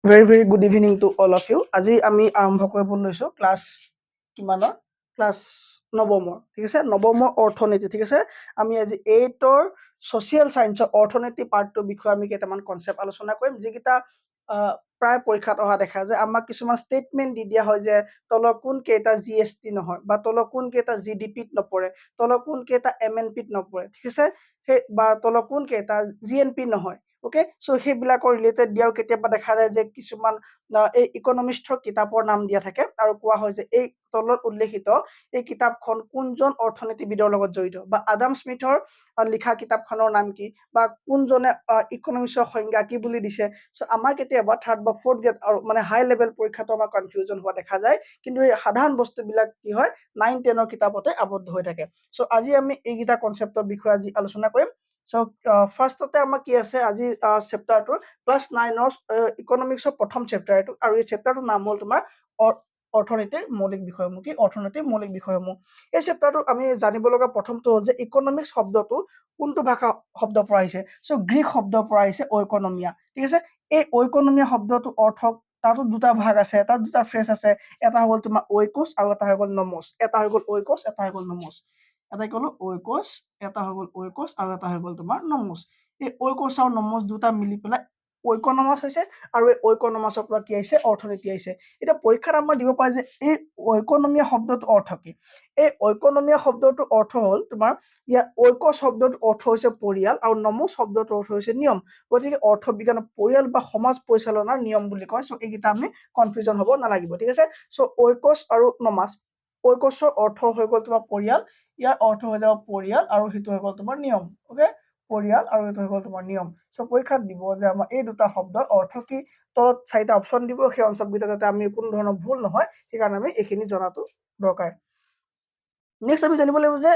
very good evening to all of you. আজি আমি আৰম্ভ কৰিব লৈছো ক্লাছ কিমানৰ ক্লাছ নৱমৰ ঠিক আছে নৱমৰ অৰ্থনীতি ঠিক আছে আমি আজি 8ৰ সোশিয়াল সায়েন্সৰ অৰ্থনীতি পাৰ্টৰ বিষয়ে আমি কেইটামান কনসেপ্ট আলোচনা কৰিম যিকিটা প্ৰায় পৰীক্ষাত অহা দেখা যায় আমাক কিছুমান ষ্টেটমেন্ট দি দিয়া হয় যে তল কোন কেইটা জিএসটি নহয় বা তল কোন কেইটা জিডিপিত নপৰে তল কোন কেইটা এমএনপিত নপৰে ঠিক আছে বা তল কোন কেইটা জিএনপি নহয় ওকে সো সেইবিলাকৰ ৰিলেটেড দিয়াও কেতিয়াবা দেখা যায় যে কিছুমান এই ইকনমিষ্টৰ কিতাপৰ নাম দিয়া থাকে আৰু কোৱা হয় যে এই তলত উল্লেখিত এই কিতাপখন কোনজন অৰ্থনীতিবিদৰ লগত জড়িত বা আদাম স্মিথৰ লিখা কিতাপখনৰ নাম কি বা কোনজনে ইকনমিক্সৰ সংজ্ঞা কি বুলি দিছে সো আমাৰ কেতিয়াবা থাৰ্ড বা ফৰ্থ গ্ৰেড মানে হাই লেভেল পৰীক্ষাটো আমাৰ কনফিউজন হোৱা দেখা যায় কিন্তু এই সাধাৰণ বস্তুবিলাক কি হয় 9 10ৰ কিতাপতে আবদ্ধ হৈ থাকে সো আজি আমি এইগিটা কনসেপ্টৰ বিষয়ে আজি আলোচনা কৰিম সো ফাৰ্ষ্টতে আমাৰ কি আছে আজি চেপ্টাৰটোৰ ক্লাছ 9ৰ ইকনমিক্সৰ প্ৰথম চেপ্টাৰ এটো আৰু এই চেপ্টাৰটোৰ নাম হ'ল তোমাৰ অৰ্থনীতিৰ মৌলিক বিষয়সমূহ কি অৰ্থনীতিৰ মৌলিক বিষয়সমূহ এই চেপ্টাৰটো আমি জানিব লগা প্ৰথমটো হ'ল যে ইকনমিক্স শব্দটো কোনটো ভাষা শব্দৰ পৰা আহিছে সো গ্ৰীক শব্দৰ পৰা আহিছে ঐকনমিয়া ঠিক আছে এই ঐকনমিয়া শব্দটো অৰ্থ তাতো দুটা ভাগ আছে তাত দুটা ফ্ৰেজ আছে এটা হ'ল তোমাৰ ঐকোছ আৰু এটা হৈ গ'ল নমোছ এটা হৈ গ'ল ঐকোছ এটা হৈ গ'ল নমোছ এটা কলো ঐকোছ এটা হৈ গ'ল ঐকোছ আৰু এটা হৈ গ'ল তোমাৰ নমোছ এই ঐকোছ আৰু নমোছ দুটা মিলি পেলাই ঐকনমাছ হৈছে আৰু এই ঐকনমাছৰ পৰা কি আহিছে অৰ্থনীতি আহিছে এটা পৰীক্ষাত আমাৰ দিব পাৰে যে এই ঐকনমিয়া শব্দটোৰ অৰ্থ কি এই ঐকনমিয়া শব্দটোৰ অৰ্থ হ'ল তোমাৰ ইয়াৰ ঐকো শব্দটোৰ অৰ্থ হৈছে পৰিয়াল আৰু নমো শব্দটোৰ অৰ্থ হৈছে নিয়ম গতিকে অৰ্থ বিজ্ঞানৰ পৰিয়াল বা সমাজ পৰিচালনাৰ নিয়ম বুলি কয় সো এইগিটা আমি কনফিউজন হ'ব নালাগিব ঠিক আছে সো ঐকোছ আৰু নমাছ ঐকোছৰ অৰ্থ হৈ গ'ল তোমাৰ পৰিয়াল ইয়াৰ অৰ্থ হৈ যাব পৰিয়াল আৰু হিটো হৈ গ'ল তোমাৰ নিয়ম ওকে পৰিয়াল আৰু হিটো হৈ গ'ল তোমাৰ নিয়ম সো পৰীক্ষাত দিব যে আমাৰ এই দুটা শব্দৰ অৰ্থ কি তলত চাৰিটা অপচন দিব সেই অঞ্চলবিটা যাতে আমি কোনো ধৰণৰ ভুল নহয় সেইকাৰণে আমি এইখিনি জনাটো দৰকাৰ নেক্সট আমি জানিব লাগিব যে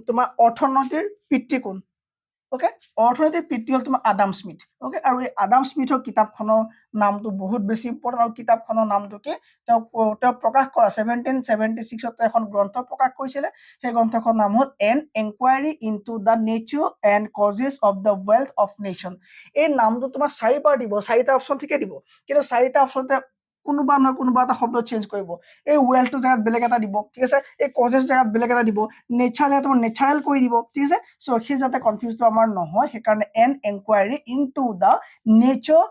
তোমাৰ অৰ্থনীতিৰ পিতৃ কোন ওকে অৰ্থনীতিৰ পিতৃ হ'ল তোমাৰ আদাম স্মিথ ওকে আৰু এই আদাম স্মিথৰ কিতাপখনৰ নামটো বহুত বেছি ইম্পৰ্টেণ্ট আৰু কিতাপখনৰ নামটো কি তেওঁ প্ৰকাশ কৰা 1776 এখন গ্ৰন্থ প্ৰকাশ কৰিছিলে সেই গ্ৰন্থখনৰ নাম হ'ল N enquiry into da nature and causes of the wealth of nation এই নামটো তোমাৰ চাৰিবাৰ দিব চাৰিটা অপচন ঠিকে দিব কিন্তু চাৰিটা অপচনতে কোনোবা নহয় কোনোবা এটা শব্দ চেঞ্জ কৰিব এই ৱেলথটো জায়গাত বেলেগ এটা দিব ঠিক আছে এই কজেছ জায়গাত বেলেগ এটা দিব নেচাৰ জায়গাত তোমাৰ নেচাৰেল কৰি দিব ঠিক আছে সো সেই যাতে কনফিউজটো আমাৰ নহয় সেইকাৰণে N enquiry into da nature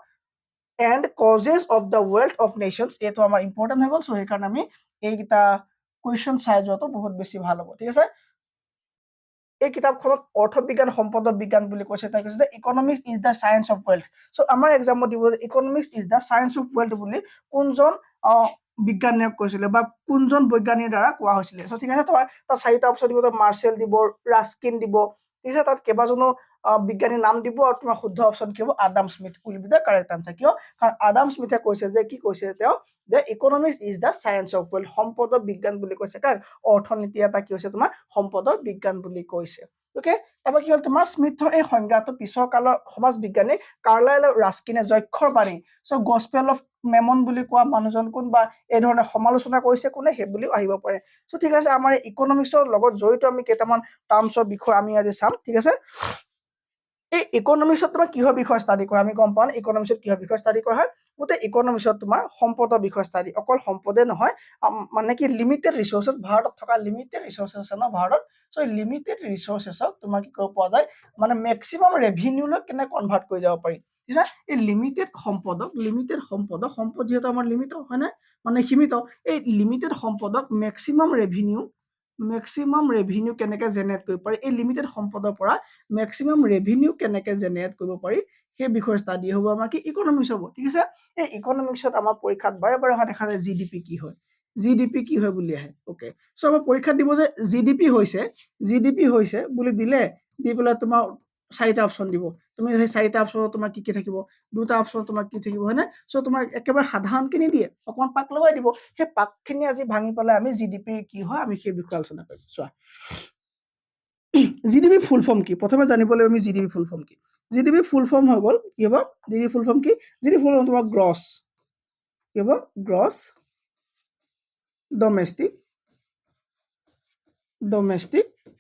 and causes of the wealth of nations এইটো আমাৰ ইম্পৰ্টেণ্ট হৈ গ'ল সো সেইকাৰণে আমি এইগিটা কুৱেশ্যন চাই যোৱাটো বহুত বেছি ভাল হ'ব ঠিক আছে এই কিতাপখনত অৰ্থবিজ্ঞান সম্পদ বিজ্ঞান বুলি কৈছে তাক কৈছে economics is the science of wealth so আমাৰ এক্সামত দিব যে economics is the science of wealth বুলি কোনজন বিজ্ঞানীয়ে কৈছিলে বা কোনজন বৈজ্ঞানিকৰ দ্বাৰা কোৱা হৈছিলে সো ঠিক আছে তোমাৰ তাত চাৰিটা অপচন দিব মাৰ্শেল দিব ৰাস্কিন দিব ঠিক আছে তাত কেইবাজনো বিজ্ঞানীৰ নাম দিব আৰু তোমাৰ শুদ্ধ অপচন কি হ'ব Adam Smith will be the correct answer কিয় কাৰণ আদাম স্মিথে কৈছে যে কি কৈছে তেওঁ যে economics is the science of wealth সম্পদ বিজ্ঞান বুলি কৈছে কাৰণ অৰ্থনীতি এটা কি হৈছে তোমাৰ সম্পদৰ বিজ্ঞান বুলি কৈছে ওকে এবাৰ কি হ'ল তোমাৰ স্মিথৰ এই সংজ্ঞাটো পিছৰ কালৰ সমাজ বিজ্ঞানী কাৰ্লাইল আৰু ৰাস্কিনে যক্ষৰ বাণী সো গস্পেল অফ মেমন বুলি কোৱা মানুহজন কোন বা এই ধৰণে সমালোচনা কৰিছে কোনে সেই বুলিও আহিব পাৰে সো ঠিক আছে আমাৰ ইকনমিক্সৰ লগত জড়িত আমি কেইটামান টাৰ্মছৰ বিষয় আমি আজি চাম ঠিক আছে এই ইকনমিক্সত তোমাৰ কিহৰ বিষয় ষ্টাডি কৰা আমি গম পাওঁ ইকনমিক্সত কিহৰ বিষয় ষ্টাডি কৰা হয় গোটেই ইকনমিক্সত তোমাৰ সম্পদৰ বিষয় ষ্টাডি অকল সম্পদে নহয় মানে কি লিমিটেড ৰিসোৰ্সেস ভাৰতত থকা লিমিটেড ৰিসোৰ্সেস আছে ন ভাৰতত সো লিমিটেড ৰিসোৰ্সেসক তোমাৰ কি কৰিব পোৱা যায় মানে ম্যাক্সিমাম ৰেভিনিউলৈ কেনে কনভাৰ্ট কৰি যাব পাৰি ঠিক আছে এই লিমিটেড সম্পদ যেহেতু আমাৰ লিমিট হয় না মানে সীমিত এই লিমিটেড সম্পদক ম্যাক্সিমাম ৰেভিনিউ কেনেকে জেনাৰেট কৰিব পাৰি এই লিমিটেড সম্পদৰ পৰা ম্যাক্সিমাম ৰেভিনিউ কেনেকে জেনাৰেট কৰিব পাৰি সেই বিষয়ে ষ্টাডি হ'ব আমাৰ কি ইকনমিক্স হ'ব ঠিক আছে এই ইকনমিক্সত আমাৰ পৰীক্ষাত বাৰে বাৰে অহা দেখা যায় জিডিপি কি হয় বুলি আহে ওকে সো আমাৰ পৰীক্ষাত দিব যে জিডিপি হৈছে বুলি দিলে দি পেলাই তোমাৰ চাৰিটা অপচন দিব তুমি সেই চাৰিটা অপচন তোমাৰ কি থাকিব দুটা অপচন তোমাৰ কি থাকিব হয়নে সো তোমাৰ একেবাৰে সাধাৰণকে নিদিয়ে অকমান পাক লগাই দিব সেই পাকখিনি আজি ভাঙি পেলাই আমি জিডিপি কি হয় আমি সেই বিষয়ে আলোচনা কৰিম চোৱা জিডিপি ফুল ফৰ্ম কি প্ৰথমে জানিব লাগিব আমি জিডিপি ফুল ফৰ্ম কি জিডিপি ফুল ফৰ্ম হৈ গ'ল কি হ'ব জিডিপি ফুল ফৰ্ম কি জিডিপি ফুল ফৰ্ম তোমাৰ গ্ৰছ কি হ'ব গ্ৰছ ডমেষ্টিক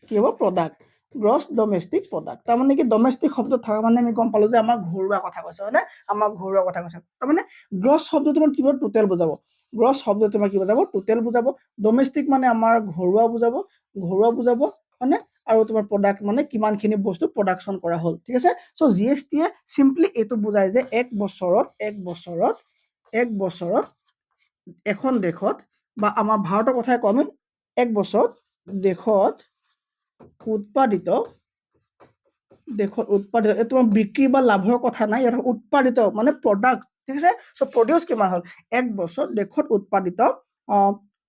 কি হ'ব প্ৰডাক্ট গ্ৰছ ডমেষ্টিক প্ৰডাক্ট তাৰমানে কি ডমেষ্টিক শব্দ থকা মানে আমি গম পালো যে আমাৰ ঘৰুৱা কথা কৈছে হয়নে আমাৰ ঘৰুৱা কথা কৈছে তাৰমানে গ্ৰছ শব্দটো তোমাৰ কি টোটেল বুজাব গ্ৰছ শব্দ তোমাৰ কি বুজাব টোটেল বুজাব ডমেষ্টিক মানে আমাৰ ঘৰুৱা বুজাব হয়নে আৰু তোমাৰ প্ৰডাক্ট মানে কিমানখিনি বস্তু প্ৰডাকশ্যন কৰা হ'ল ঠিক আছে চ' জিএছটিয়ে চিম্পলি এইটো বুজায় যে এক বছৰত এখন দেশত বা আমাৰ ভাৰতৰ কথাই কওঁ আমি এক বছৰত দেশত উৎপাদিত এইটো বিক্ৰী বা লাভৰ কথা নাই ইয়াত উৎপাদিত মানে প্ৰডাক্ট ঠিক আছে চ' প্ৰডিউচ কিমান হ'ল এক বছৰত দেশত উৎপাদিত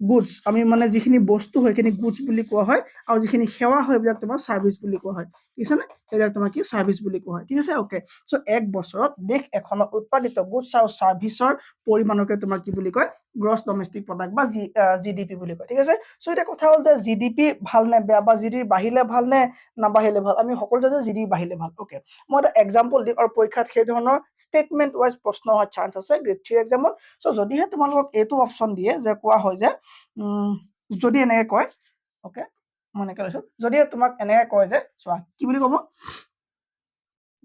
গুডছ আমি মানে যিখিনি বস্তু হয় সেইখিনি গুডছ বুলি কোৱা হয় আৰু যিখিনি সেৱা হয় এইবিলাক তোমাৰ ছাৰ্ভিচ বুলি কোৱা হয় ঠিক আছে নে এইবিলাক তোমাৰ কি ছাৰ্ভিচ বুলি কোৱা হয় ঠিক আছে অ'কে চ' এক বছৰত দেশ এখনত উৎপাদিত গুডছ আৰু ছাৰ্ভিচৰ পৰিমাণকে তোমাৰ কি বুলি কয় গ্ৰছ ডমেষ্টিক প্ৰডাক্ট বা জিডিপি বুলি কয় ঠিক আছে চ' এতিয়া কথা হ'ল যে জিডিপি ভাল নে বেয়া বা জিডিপি বাঢ়িলে ভাল নে নাবাঢ়িলে ভাল আমি সকলো জানো জিডিপি বাঢ়িলে ভাল অ'কে মই এটা এক্সাম্পল দিম আৰু পৰীক্ষাত সেই ধৰণৰ ষ্টেটমেণ্ট ৱাইজ প্ৰশ্ন হোৱাৰ চান্স আছে গ্ৰেড 3 এক্সামত চ' যদিহে তোমালোকক এইটো অপশ্যন দিয়ে যে কোৱা হয় যে যদি এনেকৈ কয় অ'কে মই এনেকৈ লৈছোঁ যদি তোমাক এনেকৈ কয় যে চোৱা কি বুলি ক'ব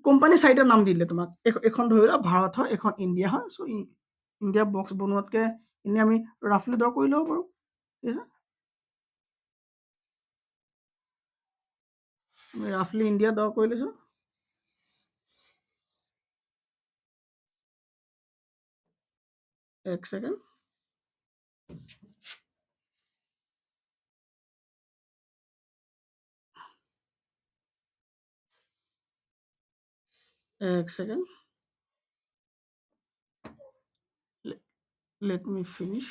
কোম্পানী চাৰিটা নাম দিলে তোমাক এখন ধৰি লোৱা ভাৰত হয় এখন ইণ্ডিয়া হয় চ' ইণ্ডিয়া বক্স বনোৱাতকৈ এনেই আমি ৰাফলি ড্ৰ কৰি ল'ব পাৰোঁ ঠিক আছে আমি ৰাফলি ইণ্ডিয়া ড্ৰ কৰি লৈছোঁ এক ছেকেণ্ড এক second let me finish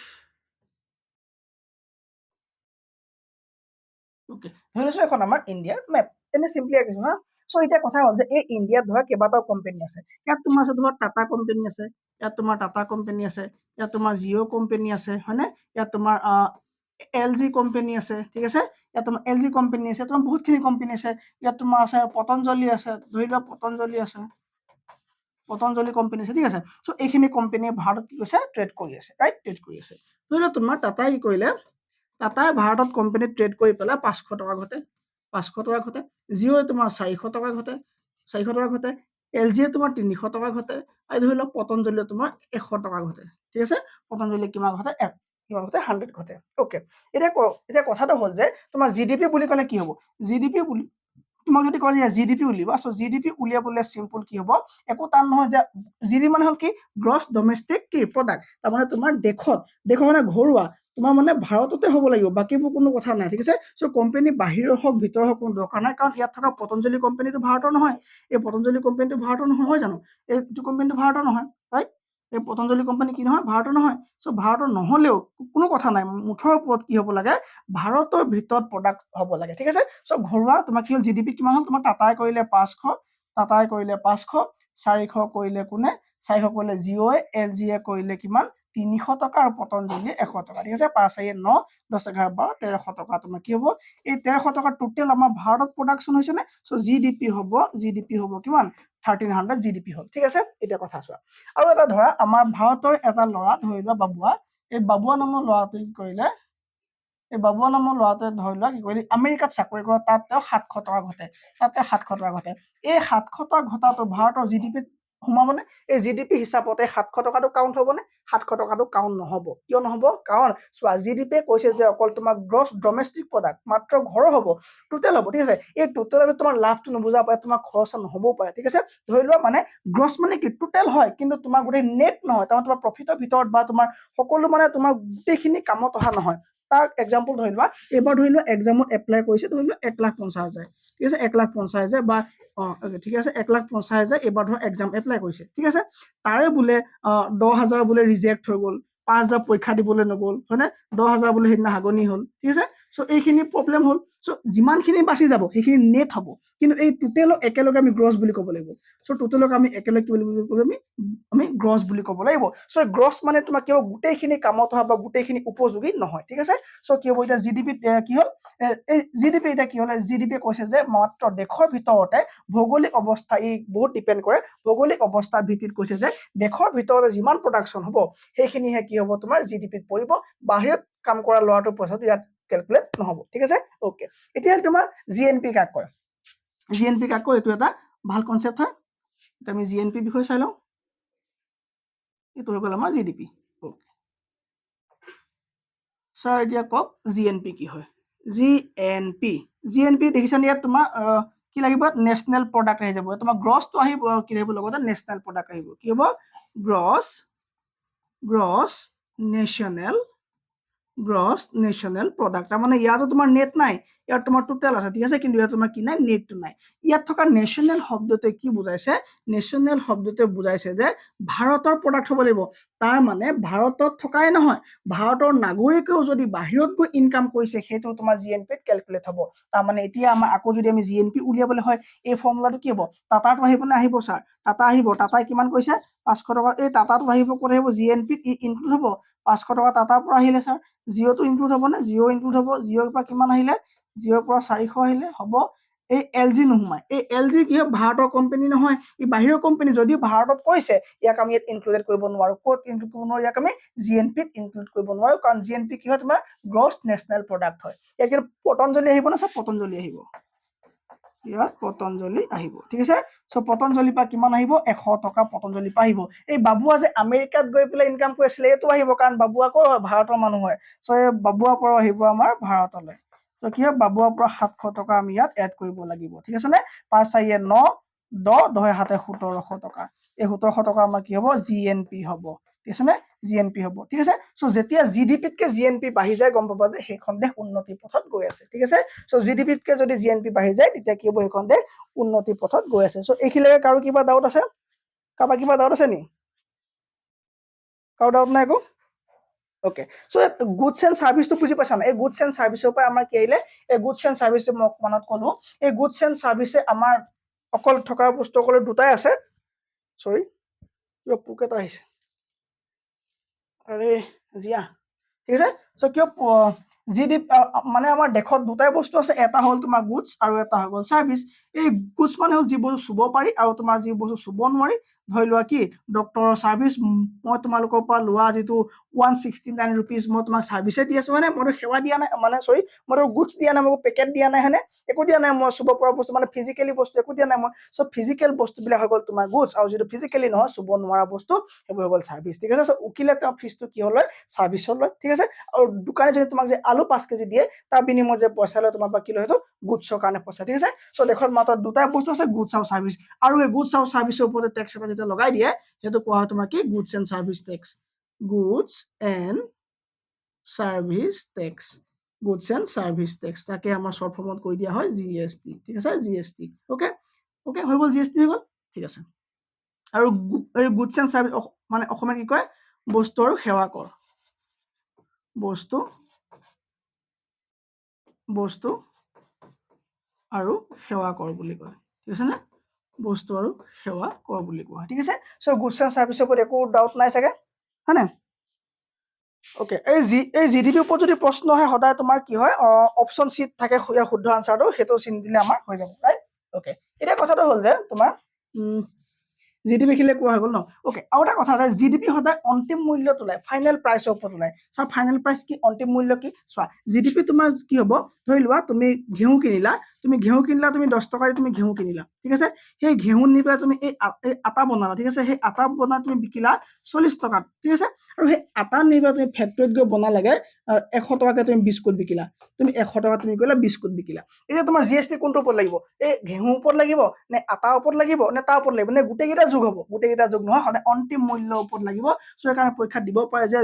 okay ধৰি লৈছো এখন আমাৰ ইণ্ডিয়াৰ মেপ এনে চিম্পলি আঁকিছো হা চ' এতিয়া কথা হ'ল যে এই ইণ্ডিয়াত ধৰা কেইবাটাও কোম্পানী আছে ইয়াত তোমাৰ আছে তোমাৰ টাটা কোম্পানী আছে ইয়াত তোমাৰ টাটা কোম্পানী আছে ইয়াত তোমাৰ জিঅ' কোম্পানী আছে হয়নে ইয়াত তোমাৰ LG কোম্পানী আছে ঠিক আছে ইয়াত তোমাৰ LG কোম্পানী আছে তোমাৰ বহুতখিনি কোম্পানী আছে ইয়াত তোমাৰ আছে পতঞ্জলি আছে ধৰি লোৱা পতঞ্জলি আছে পতঞ্জলি কোম্পানী আছে ঠিক আছে চ' এইখিনি কোম্পানীয়ে ভাৰতত কি কৈছে ট্ৰেড কৰি আছে ৰাইট ট্ৰেড কৰি আছে ধৰি লোৱা তোমাৰ টাটাই কি কৰিলে টাটাই ভাৰতত কোম্পানীত ট্ৰেড কৰি পেলাই 500 টকা ঘটে জিঅ'য়ে তোমাৰ 400 টকা ঘটে LGয়ে তোমাৰ 300 টকা ঘটে আৰু ধৰি লওক পতঞ্জলিয়ে তোমাৰ 100 টকা ঘটে ঠিক আছে পতঞ্জলি কিমান ঘটে 100 ঘটে অ'কে এতিয়া কথাটো হ'ল যে তোমাৰ জিডিপি বুলি ক'লে কি হ'ব জিডিপি বুলি তোমাক যদি কয় যে জিডিপি উলিয়াবা চ' জিডিপি উলিয়াবলৈ চিম্পল কি হ'ব একো টান নহয় যে জিডি মানে হ'ল কি গ্ৰছ ডমেষ্টিক কি প্ৰডাক্ট তাৰমানে তোমাৰ দেশৰ মানে ঘৰুৱা তোমাৰ মানে ভাৰততে হ'ব লাগিব বাকীবোৰ কোনো কথা নাই ঠিক আছে চ' কোম্পানী বাহিৰৰ হওক ভিতৰৰ হওক কোনো দৰকাৰ নাই কাৰণ ইয়াত থকা পতঞ্জলি কোম্পানীটো ভাৰতৰ নহয় এই পতঞ্জলি কোম্পানীটো ভাৰতৰ নহয় জানো এইটো কোম্পানীটো ভাৰতৰ নহয় ৰাইট এই পতঞ্জলি কোম্পানী কি নহয় ভাৰতৰ নহয় চ' ভাৰতৰ নহ'লেও কোনো কথা নাই মুঠৰ ওপৰত কি হ'ব লাগে ভাৰতৰ ভিতৰত প্ৰডাক্ট হ'ব লাগে ঠিক আছে চ' ঘৰুৱা তোমাৰ কি হ'ল জিডিপি কিমান হ'ল তোমাৰ টাটাই কৰিলে 500 400 কৰিলে কোনে 400 কৰিলে জিঅ'য়ে LGয়ে কৰিলে কিমান 300 টকা আৰু পতঞ্জলিয়ে 100 টকা ঠিক আছে 5 4 9 10 11 12 1300 টকা তোমাৰ কি হ'ব এই 1300 টকা টোটেল আমাৰ ভাৰতত প্ৰডাকশ্যন হৈছে নে চ' জিডিপি হ'ব কিমান 1300 জিডিপি হ'ল ঠিক আছে এতিয়া কথা চোৱা আৰু এটা ধৰা আমাৰ ভাৰতৰ এটা ল'ৰা ধৰি লোৱা বাবুৱা এই বাবুৱা নামৰ ল'ৰাটোৱে কি কৰিলে এই বাবুৱা নামৰ ল'ৰাটোৱে ধৰি লোৱা কি কৰিলে আমেৰিকাত চাকৰি কৰে তাত তেওঁ 700 টকা ঘটে এই 700 টকা ঘটাটো ভাৰতৰ জিডিপিত সোমাবনে এই জিডিপি হিচাপতে 700 টকাটো কাউণ্ট হ'বনে 700 টকাটো কাউণ্ট নহ'ব কিয় নহ'ব কাৰণ চোৱা জিডিপিয়ে কৈছে যে অকল তোমাৰ গ্ৰছ ডমেষ্টিক প্ৰডাক্ট মাত্ৰ ঘৰৰ হ'ব টোটেল হ'ব ঠিক আছে এই টোটেল তোমাৰ লাভটো নুবুজা পাৰে তোমাৰ খৰচ নহ'বও পাৰে ঠিক আছে ধৰি লোৱা মানে গ্ৰছ মানে কি টোটেল হয় কিন্তু তোমাৰ গোটেই নেট নহয় তাৰমানে তোমাৰ প্ৰফিটৰ ভিতৰত বা তোমাৰ সকলো মানে তোমাৰ গোটেইখিনি কামত অহা নহয় তাৰ এক্সাম্পল ধৰি লোৱা এইবাৰ ধৰি লোৱা এক্সামত এপ্লাই কৰিছে ধৰি লোৱা 1,50,000 ঠিক আছে 1,50,000 বা ঠিক আছে 1,50,000 এইবাৰ ধৰ এক্সাম এপ্লাই কৰিছে ঠিক আছে তাৰে বোলে 10,000 বোলে ৰিজেক্ট হৈ গ'ল 5,000 পৰীক্ষা দিবলৈ নগ'ল হয়নে 10,000 বোলে সেইদিনা হাগনি হ'ল ঠিক আছে চ' এইখিনি প্ৰব্লেম হ'ল চ' যিমানখিনি বাচি যাব সেইখিনি নেট হ'ব কিন্তু এই টোটেলক একেলগে আমি গ্ৰছ বুলি ক'ব লাগিব চ' টোটেলক আমি একেলগে কি বুলি ক'ব আমি গ্ৰছ বুলি ক'ব লাগিব চ' গ্ৰছ মানে তোমাৰ কিয় গোটেইখিনি কামত অহা বা গোটেইখিনি উপযোগী নহয় ঠিক আছে চ' কি হ'ব এতিয়া জিডিপি কি হ'ল এই জিডিপি এতিয়া কি হ'ল জিডিপিয়ে কৈছে যে মাত্ৰ দেশৰ ভিতৰতে ভৌগোলিক অৱস্থা ই বহুত ডিপেণ্ড কৰে ভৌগোলিক অৱস্থাৰ ভিত্তিত কৈছে যে দেশৰ ভিতৰতে যিমান প্ৰডাকশ্যন হ'ব সেইখিনিহে কি হ'ব তোমাৰ জিডিপিত পৰিব বাহিৰত কাম কৰা ল'ৰাটোৰ পইচাটো ইয়াত কেলকুলেট নহ'ব ঠিক আছে অ'কে এতিয়া তোমাৰ জিএনপি কাক কয় GNP আকৌ এইটো এটা ভাল কনচেপ্ট হয়। এতিয়া আমি GNP বিষয়ে চাই লওঁ। এইটো হৈ গ'ল আমাৰ GDP। ছাৰ এতিয়া কওক GNP কি হয়? GNP দেখিছানে ইয়াত তোমাৰ কি লাগিব? নেশ্যনেল প্ৰডাক্ট আহি যাব। তোমাৰ গ্ৰছটো আহিব আৰু কি আহিব লগতে নেশ্যনেল প্ৰডাক্ট আহিব। কি হ'ব? Gross national product. তাৰমানে ইয়াতো তোমাৰ নেট নাই, ইয়াত তোমাৰ টোটেল আছে, ঠিক আছে, কিন্তু ইয়াত তোমাৰ কি নাই? নেটটো নাই। ইয়াত থকা নেশ্যনেল শব্দটোৱে কি বুজাইছে? নেশ্যনেল শব্দটোৱে বুজাইছে যে ভাৰতৰ প্ৰডাক্ট হ'ব লাগিব। তাৰ মানে ভাৰতত থকাই নহয়, ভাৰতৰ নাগৰিকেও যদি বাহিৰত গৈ ইনকাম কৰিছে সেইটো তোমাৰ GNPত কেলকুলেট হ'ব। তাৰমানে এতিয়া আমাৰ আকৌ যদি আমি GNP উলিয়াবলৈ হয়, এই ফৰ্মুলাটো কি হ'ব? টাটাটো আহিব নে আহিব ছাৰ? টাটা আহিব। টাটাই কিমান কৈছে? 500 টকা। এই টাটাটো আহিব, ক'ত আহিব? GNPত ইনক্লুড হ'ব। 500 টকা টাটাৰ পৰা আহিলে ছাৰ। জিঅ'টো ইনক্লুড হ'ব নে? জিঅ' ইনক্লুড হ'ব। জিঅ'ৰ পৰা কিমান আহিলে? জিঅ'ৰ পৰা 400 আহিলে হ'ব। এই LG নোসোমায়। এই LG কি হয়? ভাৰতৰ কোম্পানী নহয়, ই বাহিৰৰ কোম্পানী। যদিও ভাৰতত কৈছে, ইয়াক আমি ইয়াত ইনক্লুডেড কৰিব নোৱাৰো। ক'ত ইনক্লুড কৰিব নোৱাৰো? ইয়াক আমি GNPত ইনক্লুড কৰিব নোৱাৰো, কাৰণ GNP কি হয়? তোমাৰ গ্ৰছ নেশ্যনেল প্ৰডাক্ট হয়। ইয়াত কিন্তু পতঞ্জলি আহিব না ছাৰ? পতঞ্জলি আহিব। ইয়াত পতঞ্জলি আহিব, ঠিক আছে। চ' পতঞ্জলিৰ পৰা কিমান আহিব? 100 টকা পতঞ্জলিৰ পৰা আহিব। এই বাবুৱা যে আমেৰিকাত গৈ পেলাই ইনকাম কৰিছিলে, এইটো আহিব, কাৰণ বাবুৱা ক'ৰ হয়? ভাৰতৰ মানুহ হয়। চ' এই বাবুৱাৰ পৰা আহিব আমাৰ ভাৰতলৈ। চ' কি হয়? বাবুৱাৰ পৰা 700 টকা আমি ইয়াত এড কৰিব লাগিব, ঠিক আছে নে? 5 4 9 10 10 7 1700 টকা। এই 1700 টকা আমাৰ কি হ'ব? GNP হ'ব, ঠিক আছে নে? GNP হ'ব, ঠিক আছে। চ' যেতিয়া GDPতকে GNP বাঢ়ি যায়, গম পাবা যে সেইখন দেশ উন্নতি পথত গৈ আছে, ঠিক আছে। চ' GDPতকে যদি GNP বাঢ়ি যায়, তেতিয়া কি হ'ব? সেইখন দেশ উন্নতি পথত গৈ আছে। চ' এইখিনিলৈকে কাৰো কিবা ডাউট আছে? কাৰোবাৰ কিবা ডাউট আছে নি? কাৰো ডাউট নাই একো? অ'কে। চ' গুডছ এণ্ড ছাৰ্ভিচটো বুজি পাইছা নাই? এই গুডছ এণ্ড ছাৰ্ভিচৰ পৰা আমাৰ কি আহিলে? এই গুডছ এণ্ড ছাৰ্ভিচে মই অকমানত ক'লো। এই গুডছ এণ্ড ছাৰ্ভিচে আমাৰ অকল থকা বস্তু অকল দুটাই আছে। চৰি, কিবা পোক এটা আহিছে। আৰে জিয়া, ঠিক আছে। চ' কিয় মানে আমাৰ দেশত দুটাই বস্তু আছে। এটা হ'ল তোমাৰ গুডছ আৰু এটা হৈ গ'ল ছাৰ্ভিচ। এই গুডছ মানে হ'ল যি বস্তু চুব পাৰি, আৰু তোমাৰ যি বস্তু চুব নোৱাৰি। ধৰি লোৱা কি ডক্টৰৰ ছাৰ্ভিচ, মই তোমালোকৰ পৰা লোৱা যিটো 169 ৰুপিজ মই তোমাক ছাৰ্ভিচে দি আছো, মানে মইতো সেৱা দিয়া নাই, মানে চৰি মইতো গুডছ দিয়া নাই, মই পেকেট দিয়া নাই, হয়নে? একো দিয়া নাই, মই চুব পৰা বস্তু মানে ফিজিকেলি বস্তু একো দিয়া নাই মই। চ' ফিজিকেল বস্তুবিলাক হৈ গ'ল তোমাৰ গুডছ, আৰু যিটো ফিজিকেলি নহয়, চুব নোৱাৰা বস্তু, সেইবোৰ হৈ গ'ল ছাৰ্ভিচ, ঠিক আছে। চ' উকিলে তেওঁ ফিজটো কি লয়? ছাৰ্ভিচৰ লয়, ঠিক আছে। আৰু দোকানী যদি তোমাক যে আলু 5 কেজি দিয়ে, তাৰ বিনিময়ত যে পইচা লয় তোমাৰ পৰা, কি লয়? সেইটো গুডছৰ কাৰণে পইচা, ঠিক আছে। চ' দেশত মাত্ৰ দুটাই বস্তু আছে, গুডছ আৰু ছাৰ্ভিচ। আৰু এই গুডছ আৰু ছাৰ্ভিচৰ ওপৰতে টেক্স এটা যেতিয়া লগাই দিয়ে, সেইটো কোৱা হয় তোমাৰ কি? Goods and service tax. Goods and service tax. Goods and service tax, তাকে আমাৰ শ্বৰ্ট ফৰ্মত কৈ দিয়া হয় GST, ঠিক আছে। GST, okay. অ'কে, হৈ গ'ল। GST হৈ গ'ল, ঠিক আছে। আৰু এই গুডছ এণ্ড ছাৰ্ভিচ মানে অসমীয়াত কি কয়? বস্তু আৰু সেৱা কৰ। বস্তু আৰু সেৱা কৰ বুলি কয়, ঠিক আছে নে? বস্তু আৰু সেৱা কৰ বুলি কোৱা হয়, ঠিক আছে। চ' গুডছ এণ্ড ছাৰ্ভিচৰ ওপৰত একো ডাউট নাই চাগে, হয় নাই? অ'কে। এই GDPৰ ওপৰত যদি প্ৰশ্ন আহে, সদায় তোমাৰ কি হয়? অপশ্যন চিট থাকে, শুদ্ধ আনচাৰটো, সেইটো চিন দিলে আমাৰ হৈ যাব, ৰাইট? অ'কে। এতিয়া কথাটো হ'ল যে তোমাৰ GDP খিলে কোৱা হৈ গ'ল ন? অ'কে। আৰু এটা কথা যে GDP সদায় অন্তিম মূল্যত ওলাই, ফাইনেল প্ৰাইচৰ ওপৰত ওলাই। ছাৰ ফাইনেল প্ৰাইচ কি? অন্তিম মূল্য কি? চোৱা, GDP তোমাৰ কি হ'ব? ধৰি লোৱা তুমি ঘেঁহু কিনিলা, তুমি 10 টকা দি তুমি ঘেঁহু কিনিলা, ঠিক আছে। সেই ঘেঁহু নি পেলাই তুমি এই আটা বনালা, ঠিক আছে। সেই আটা বনাই তুমি বিকিলা 40 টকাত, ঠিক আছে। আৰু সেই আটা নি পেলাই তুমি ফেক্টৰীত গৈ বনালাগে 100 টকাকে তুমি বিস্কুট বিকিলা। তুমি 100 টকা তুমি কৰিলা বিস্কুট বিকিলা। এতিয়া তোমাৰ GST কোনটোৰ ওপৰত লাগিব? এই ঘেঁহুৰ ওপৰত লাগিব, নে আটাৰ ওপৰত লাগিব, নে তাৰ ওপৰত লাগিব, নে গোটেইকেইটা যোগ হ'ব? গোটেইকেইটা যোগ নহয়, সদায় অন্তিম মূল্যৰ ওপৰত লাগিব। চ' সেইকাৰণে পৰীক্ষাত দিব পাৰে যে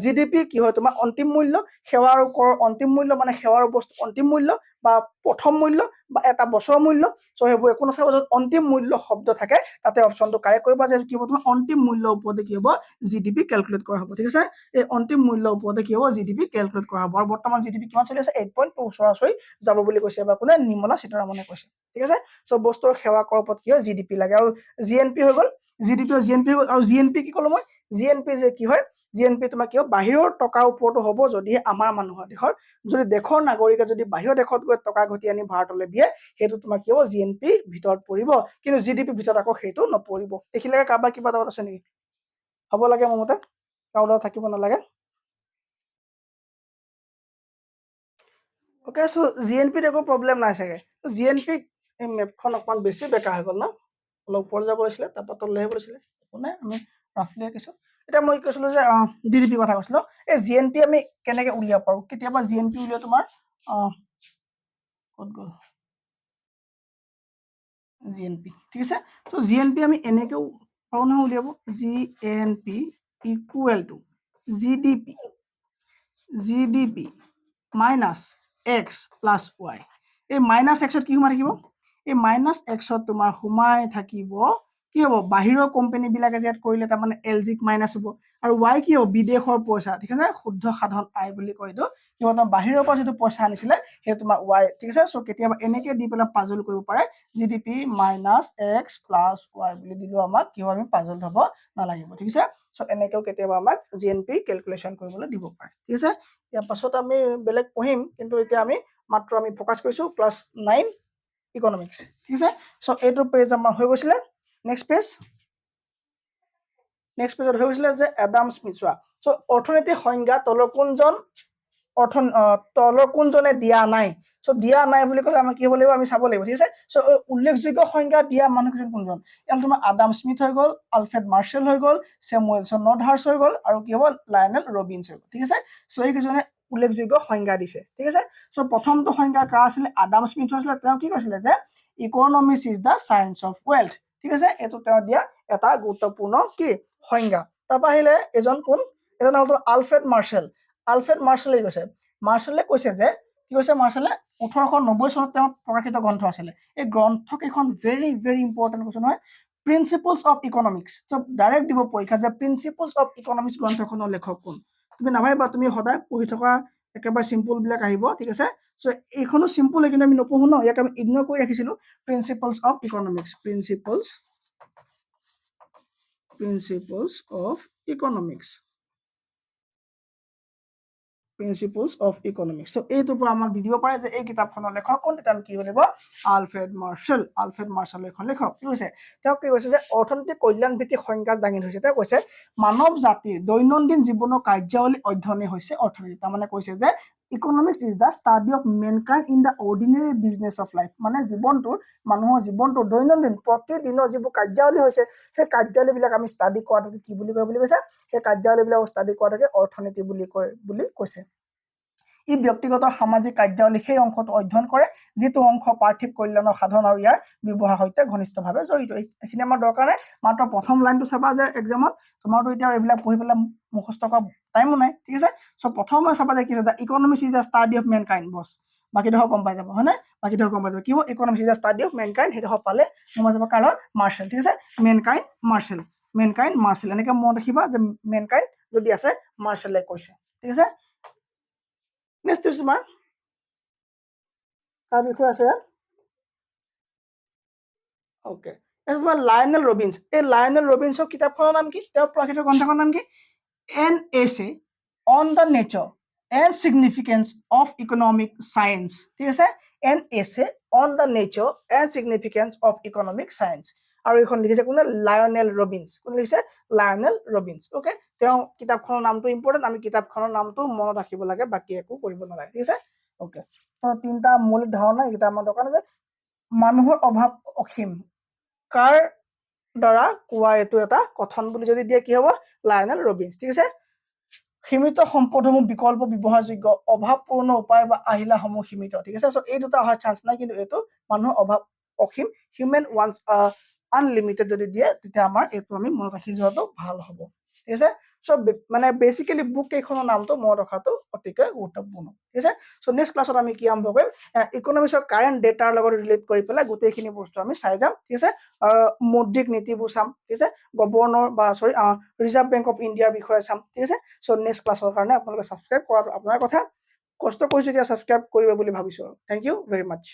GDP কি হয়? তোমাৰ অন্তিম মূল্য, সেৱা আৰু কৰ অন্তিম মূল্য, মানে সেৱাৰ বস্তু অন্তিম মূল্য, বা প্ৰথম মূল্য, বা এটা বছৰৰ মূল্য। চ' সেইবোৰ একো নাচাব, য'ত অন্তিম মূল্য শব্দ থাকে তাতে অপশ্যনটো কাৰেক্ট কৰিবা, যে কি হ'ব? তোমাৰ অন্তিম মূল্যৰ ওপৰতে কি হ'ব? GDP কেলকুলেট কৰা হ'ব, ঠিক আছে। এই অন্তিম মূল্যৰ ওপৰতে কি হ'ব? GDP কেলকুলেট কৰা হ'ব। আৰু বৰ্তমান GDP কিমান চলি আছে? 8.2 ওচৰা-ওচৰি যাব বুলি কৈছে, বা কোনে? নিৰ্মলা সীতাৰমণে কৈছে, ঠিক আছে। চ' বস্তুৰ সেৱা কৰাৰ ওপৰত কি হয়? GDP লাগে। আৰু GNP হৈ গ'ল, GNP হৈ গ'ল। আৰু GNP কি ক'লো মই? GNP যে কি হয়? GNP তোমাৰ কি হয়? বাহিৰৰ টকাৰ ওপৰতো হ'ব, যদি আমাৰ মানুহৰ যদি দেশৰ নাগৰিকে যদি বাহিৰৰ দেশত গৈ টকা ঘটি আনি ভাৰতলৈ দিয়ে, সেইটো তোমাৰ কি হ'ব? GNP ভিতৰত পৰিব। কিন্তু GDP ভিতৰত আকৌ সেইটো নপৰিব। এইখিনিলৈকে কাৰোবাৰ কিবা ডাউট আছে নেকি? হ'ব লাগে মোৰ মতে, কাৰো ডাউট থাকিব নালাগে। অ'কে, চ' GNPত একো প্ৰব্লেম নাই চাগে। GNP এই মেপখন অকণমান বেছি বেকা হৈ গ'ল ন, অলপ ওপৰলৈ যাব লাগিছিলে, তাৰপৰা তললৈ আহিব লাগিছিলে, একো নাই, আমি ৰাফলি আঁকিছোঁ। এতিয়া মই কৈছিলোঁ যে GDP কথা কৈছিলোঁ। এই GNP আমি কেনেকৈ উলিয়াব পাৰোঁ? কেতিয়াবা GNP উলিয়াই তোমাৰ ক'ত গ'ল GNP, ঠিক আছে। চ' GNP আমি এনেকৈ পাৰোঁ নহয় উলিয়াব, GNP equal to GDP minus x plus Y. এই মাইনাছ এক্সত কি সোমাই থাকিব? এই মাইনাছ এক্সত তোমাৰ সোমাই থাকিব কি হ'ব? বাহিৰৰ কোম্পানীবিলাকে যে ইয়াত কৰিলে তাৰমানে LGক মাইনাছ হ'ব, আৰু ৱাই কি হ'ব? বিদেশৰ পইচা, ঠিক আছে, শুদ্ধ সাধন আই বুলি কয় এইটো। কি হ'ব? বাহিৰৰ পৰা যিটো পইচা আনিছিলে সেইটো তোমাৰ ৱাই, ঠিক আছে। চ' কেতিয়াবা এনেকৈ দি পেলাই পাজল কৰিব পাৰে, GDP minus x plus Y বুলি দিলেও আমাক কি হ'ব? আমি পাজল হ'ব নালাগিব, ঠিক আছে। চ' এনেকৈও কেতিয়াবা আমাক GNP কেলকুলেশ্যন কৰিবলৈ দিব পাৰে, ঠিক আছে। ইয়াৰ পাছত আমি বেলেগ পঢ়িম, কিন্তু এতিয়া আমি মাত্ৰ আমি ফ'কাছ কৰিছোঁ ক্লাছ 9 ইকনমিক্স, ঠিক আছে। চ' এইটো পেজ আমাৰ হৈ গৈছিলে। নেক্সট পেজত হৈ গৈছিলে যে এডাম স্মিথ। চোৱা, চ' অৰ্থনৈতিক সংজ্ঞা তলৰ কোনজনে দিয়া নাই? চ' দিয়া নাই বুলি ক'লে আমাক কি হ'ব লাগিব? আমি চাব লাগিব, ঠিক আছে। চ' উল্লেখযোগ্য সংজ্ঞা দিয়া মানুহ কোনজন? ইয়াত তোমাৰ আডাম স্মিথ হৈ গ'ল, আলফ্ৰেড মাৰ্শ্বেল হৈ গ'ল, ছেমুৱেলছন নৰ্ডহাৰ্ছ হৈ গ'ল, আৰু কি হ'ব? লায়নেল ৰবিনছ হৈ গ'ল, ঠিক আছে। চ' এইকেইজনে উল্লেখযোগ্য সংজ্ঞা দিছে, ঠিক আছে। চ' প্ৰথমটো সংজ্ঞা কাৰ আছিলে? আডাম স্মিথ হৈছিলে। তেওঁ কি কৈছিলে যে economics is the science of wealth, ঠিক আছে। এইটো তেওঁ দিয়া এটা গুৰুত্বপূৰ্ণ কি সংজ্ঞা। তাৰপৰা আহিলে এজন কোন? এজন হ'ল আলফ্ৰেড মাৰ্শ্বেল। আলফ্ৰেড মাৰ্শ্বেলে কৈছে, যে কি কৈছে? মাৰ্শ্বেলে 1890 চনত তেওঁ প্ৰকাশিত গ্ৰন্থ আছিলে। এই গ্ৰন্থকেইখন ভেৰি ভেৰি ইম্পৰ্টেণ্ট কৈছে নহয়, principles of economics. So' direct দিব পৰীক্ষাত যে প্ৰিন্সিপলছ অফ ইকনমিক্স গ্ৰন্থখনৰ লেখক কোন? তুমি নাভাবিবা তুমি সদায় পঢ়ি থকা একেবাৰে চিম্পল বিলাক আহিব, ঠিক আছে। চ' এইখনো চিম্পল, কিন্তু আমি নপঢ়ো ন, ইয়াক আমি ইগনোৰ কৰি ৰাখিছিলোঁ। Principles of economics, principles of economics, principles of economics. So' এইটোৰ পৰা আমাক দি দিব পাৰে যে এই কিতাপখনৰ লেখক কোন? তেতিয়া আমি কি কৰিব লাগিব? Alfred marshal. আলফ্ৰেড মাৰ্শ্বেল এইখন লেখক। কি কৈছে? তেওঁ কি কৈছে যে অৰ্থনৈতিক কল্যাণ ভিত্তিক সংজ্ঞাক দাঙি ধৰিছে। তেওঁ কৈছে মানৱ জাতিৰ দৈনন্দিন জীৱনৰ কাৰ্যাৱলী অধ্যয়নে হৈছে অৰ্থনীতি। তাৰমানে কৈছে যে economics is the study of mankind in the ordinary business of life. মানে মানুহৰ জীৱনটোৰ দৈনন্দিন প্ৰতিদিনৰ যিবোৰ কাৰ্যাৱলী হৈছে, সেই কাৰ্যাৱলীবিলাক আমি ষ্টাডি কৰাটোকে কি বুলি কয় বুলি কৈছে? সেই কাৰ্যাৱলীবিলাক ষ্টাডি কৰাটোকে অৰ্থনীতি বুলি কয় বুলি কৈছে। ই ব্যক্তিগত সামাজিক কাৰ্যাৱলী সেই অংশটো অধ্যয়ন কৰে যিটো অংশ পাৰ্থিৱ কল্যাণৰ সাধন আৰু ইয়াৰ ব্যৱহাৰৰ সৈতে ঘনিষ্ঠভাৱে জড়িত। এইখিনি আমাৰ দৰকাৰ নাই, মাত্ৰ প্ৰথম লাইনটো চাবা যে এক্সামত তোমাৰতো এতিয়া এইবিলাক পঢ়ি পেলাই মুখস্থ কৰা টাইমো নাই, ঠিক আছে। চ' প্ৰথমে চাবা যে কি economics is the study of mankind, বছ বাকীডোখৰ গম পাই যাব, হয় নাই? বাকীডোখৰ গম পাই যাব। কি হ'ব? Economics is the study of mankind, সেইডোখৰ পালে গম পাই যাব কাৰ? মাৰ্শ্বেল, ঠিক আছে। মেনকাইণ্ড মাৰ্শ্বেল এনেকে মনত ৰাখিবা যে মেনকাইণ্ড যদি আছে মাৰ্শ্বেলে কৈছে, ঠিক আছে। নেক্সট তোমাৰ তাৰ বিষয়ে আছে অ'কে। তোমাৰ লায়নেল ৰবিনছ। এই লায়নেল ৰবিনছৰ কিতাপখনৰ নাম কি? তেওঁৰ প্ৰকাশিত গ্ৰন্থখনৰ নাম কি? An essay on the nature and significance of economic science, ঠিক আছে। An essay on the nature and significance of economic science. আৰু এইখন লিখিছে কোনে? Lionel Robbins. কোনে লিখিছে? Lionel Robbins, okay. তেওঁ কিতাপখনৰ নামটো ইম্পৰ্টেণ্ট, আমি কিতাপখনৰ নামটো মনত ৰাখিব লাগে, বাকী একো কৰিব নালাগে, ঠিক আছে। অ'কে। তিনিটা মৌলিক ধাৰণা এইকেইটা আমাৰ দৰকাৰ যে মানুহৰ অভাৱ অসীম কাৰ দ্বাৰা কোৱা এইটো এটা কথন বুলি যদি দিয়ে কি হ'ব? লায়নেল ৰবিনছ, ঠিক আছে। সীমিত সম্পদসমূহ বিকল্প ব্যৱহাৰযোগ্য, অভাৱপূৰ্ণ উপায় বা আহিলাসমূহ সীমিত, ঠিক আছে। চ' এই দুটা অহাৰ চান্স নাই, কিন্তু এইটো মানুহৰ অভাৱ অসীম, হিউমেন ৱান্টছ আনলিমিটেড যদি দিয়ে তেতিয়া আমাৰ এইটো আমি মনত ৰাখি যোৱাটো ভাল হ'ব, ঠিক আছে। চ' মানে বেচিকেলি বুক কেইখনৰ নামটো মনত ৰখাটো অতিকৈ গুৰুত্বপূৰ্ণ, ঠিক আছে। চ' নেক্সট ক্লাছত আমি কি আৰম্ভ কৰিম? ইকনমিক্সৰ কাৰেণ্ট ডেটাৰ লগত ৰিলেট কৰি পেলাই গোটেইখিনি বস্তু আমি চাই যাম, ঠিক আছে। মৌদ্ৰিক নীতিবোৰ চাম, ঠিক আছে। গভৰ্ণৰ বা ৰিজাৰ্ভ বেংক অফ ইণ্ডিয়াৰ বিষয়ে চাম, ঠিক আছে। চ' নেক্সট ক্লাছৰ কাৰণে আপোনালোকে ছাবস্ক্ৰাইব কৰাটো আপোনাৰ কথা, কষ্ট কৰি যেতিয়া ছাবস্ক্ৰাইব কৰিব বুলি ভাবিছোঁ। Thank you very much.